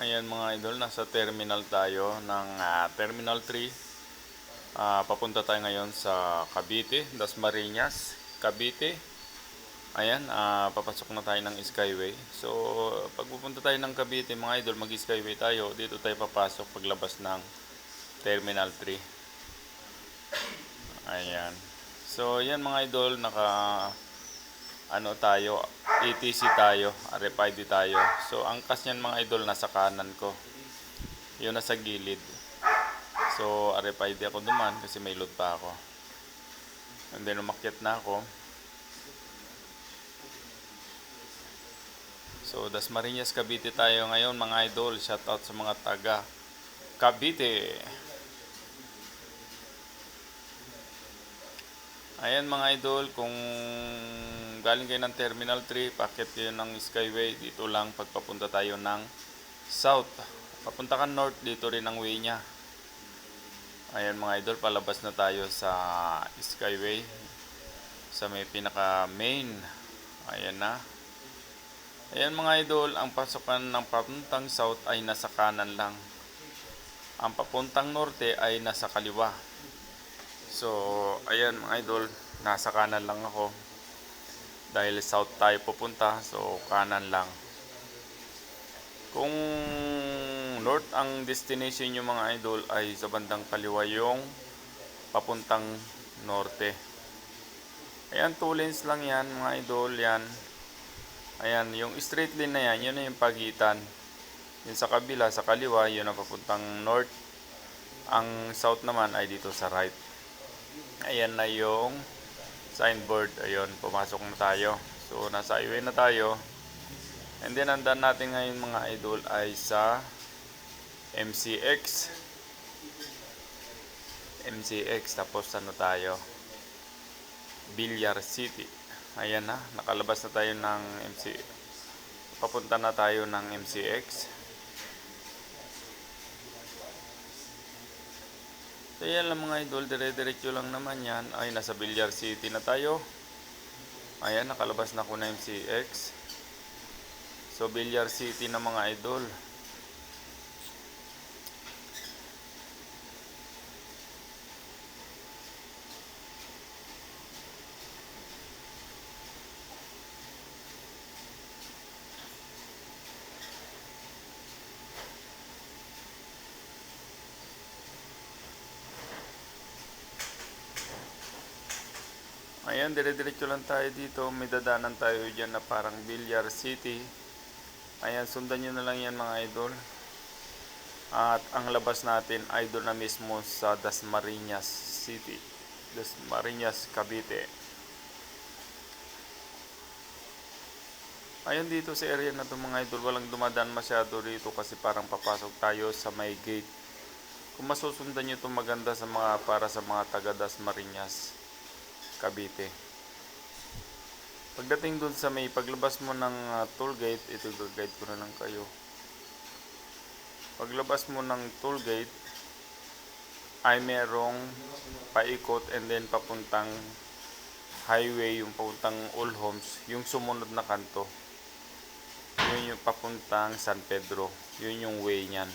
Ayan mga idol, nasa terminal tayo ng Terminal 3. Papunta tayo ngayon sa Cavite, Dasmariñas, Cavite. Ayan, papasok na tayo ng Skyway. So, pag pupunta tayo ng Cavite mga idol, mag-Skyway tayo. Dito tayo papasok paglabas ng Terminal 3. Ayan. So, ayan mga idol, tayo, ATC tayo, RFID tayo. So, angkas niyan mga idol, nasa kanan ko. Yun nasa gilid. So, RFID ako duman kasi may load pa ako. And then, umakyat na ako. So, Dasmariñas, Cavite tayo ngayon mga idol. Shout out sa mga taga Cavite. Ayan mga idol, kung galing kayo ng Terminal 3, packet kayo ng Skyway. Dito lang pagpapunta tayo ng South. Papunta ka North, dito rin ang way niya. Ayan mga idol, palabas na tayo sa Skyway. Sa may pinaka main. Ayan na. Ayan mga idol, ang pasokan ng papuntang south ay nasa kanan lang. Ang papuntang norte ay nasa kaliwa. So, ayan mga idol, nasa kanan lang ako. Dahil south tayo pupunta, so kanan lang. Kung north ang destination nyo mga idol, ay sa bandang kaliwa yung papuntang norte. Ayan, 2 lanes lang yan mga idol, yan. Ayan, yung straight line na yan, yun na yung pagitan. Yung sa kabila, sa kaliwa, yun ang papuntang north. Ang south naman ay dito sa right. Ayan na yung signboard. Ayun, pumasok na tayo. So, nasa highway na tayo. And then, andan natin ngayon mga idol ay sa MCX. MCX, tapos ano tayo? Villar City. Ayan na, nakalabas na tayo ng MCX. Papunta na tayo ng MCX. So yan lang mga idol, dire-diretso lang naman yan. Ay, nasa Villar City na tayo. Ayan, nakalabas na ako na MCX. So, Villar City na mga idol. Ayan, dire-diretso lang tayo dito. May dadanan tayo dyan na parang Villar City. Ayan, sundan nyo na lang yan mga idol. At ang labas natin ay doon na mismo sa Dasmariñas City. Dasmariñas, Cavite. Ayan, dito sa area na ito mga idol, walang dumadaan masyado dito kasi parang papasok tayo sa may gate. Kung masusundan nyo ito maganda sa para sa mga taga Dasmariñas, Cavite. Pagdating dun sa may paglabas mo ng toll gate, ito guide ko na lang kayo. Paglabas mo ng toll gate ay merong paikot and then papuntang highway, yung papuntang All Homes, yung sumunod na kanto. Yun yung papuntang San Pedro. Yun yung way niyan.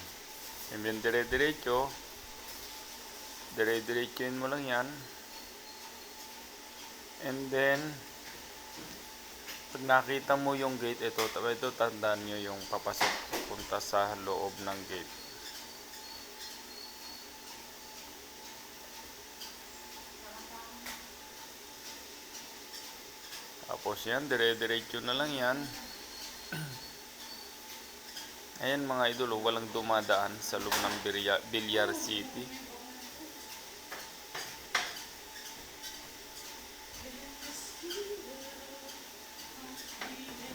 And then dire-diretsoin mo lang yan. And then pag nakita mo yung gate, ito tandaan nyo yung papasok punta sa loob ng gate. Tapos yan, dire-diretso na lang yan. Ayan mga idol, walang dumadaan sa loob ng Villar City.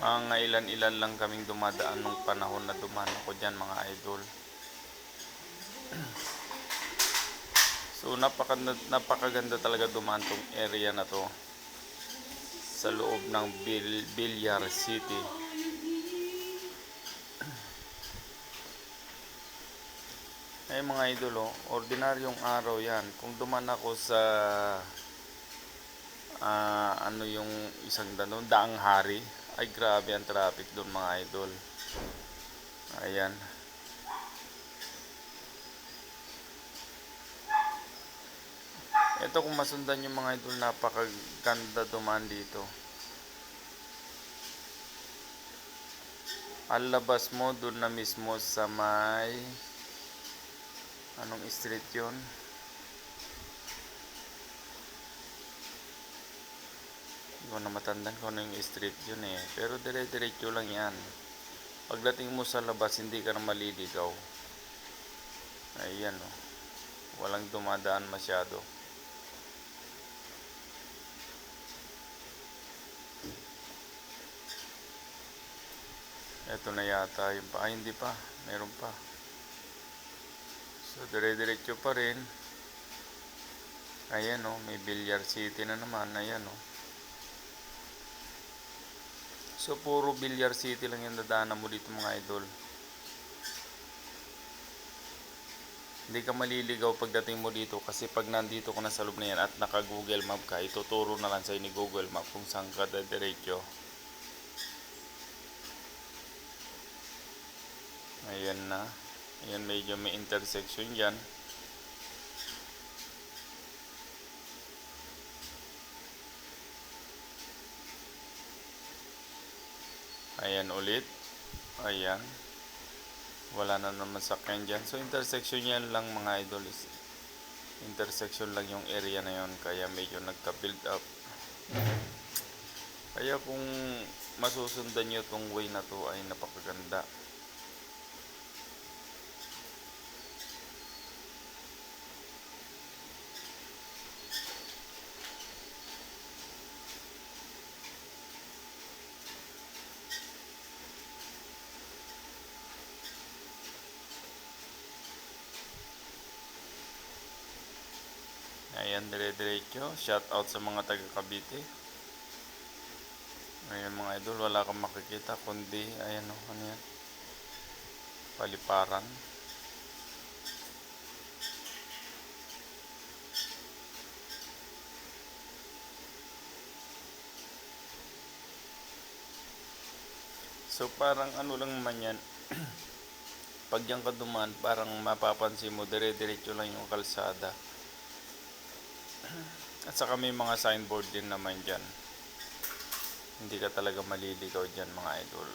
Mga ilan-ilan lang kaming dumadaan nung panahon na dumaan ako dyan mga idol. So napakaganda talaga dumaan tong area na to sa loob ng Villar City. Ay mga idol, ordinaryong araw yan. Kung dumaan ako sa yung isang daang hari, ay grabe ang traffic doon mga idol. Ayan. Ito kung masundan yung mga idol, napakaganda dumaan dito. Ang labas mo doon na mismo sa may anong street yun? Hindi ko na matandaan kung ano yung street yun eh. Pero dire-diretso lang yan. Pagdating mo sa labas, hindi ka na maliligaw. Ayan oh. Walang dumadaan masyado. Ito na yata yung pa. Ay, hindi pa. Meron pa. So, dire-diretso pa rin. Ayan oh. May Billiard City na naman. Ayan oh. So, puro Billiard City lang yung dadaanan mo dito mga idol. Hindi ka maliligaw pagdating mo dito kasi pag nandito ka na sa loob na yan at naka Google Map ka, ituturo na lang sa ni Google Map kung saan ka diretso. Ayan na. Ayan, medyo may intersection dyan. Ayan ulit. Ayan. Wala na naman sakyan dyan. So intersection yan lang mga idol. Intersection lang yung area na yon, kaya medyo nagka-build up. Kaya kung masusundan nyo tong way na to ay napakaganda. Ayan, dire-diretso. Shout out sa mga taga Cavite. Ayan mga idol, wala kang makikita kundi ayan o, ano yan, paliparan. So parang ano lang naman yan. Pag yan ka dumaan, parang mapapansin mo dire-diretso lang yung kalsada. At saka may mga signboard din naman dyan. Hindi ka talaga maliligaw dyan mga idol.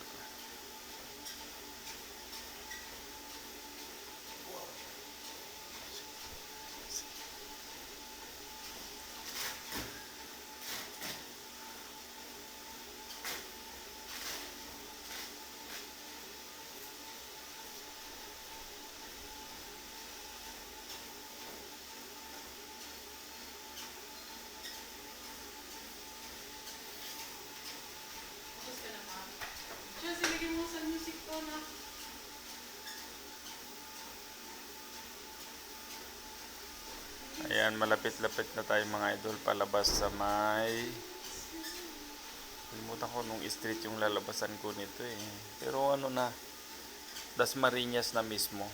Ayan, malapit-lapit na tayo mga idol palabas sa may, kalimutan ko nung street yung lalabasan ko nito eh. Pero ano na, Dasmariñas na mismo.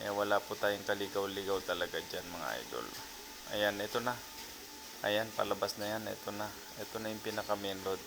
Eh wala po tayong kaligaw-ligaw talaga dyan mga idol. Ayan, ito na. Ayan, palabas na yan. Ito na. Ito na yung pinaka main road.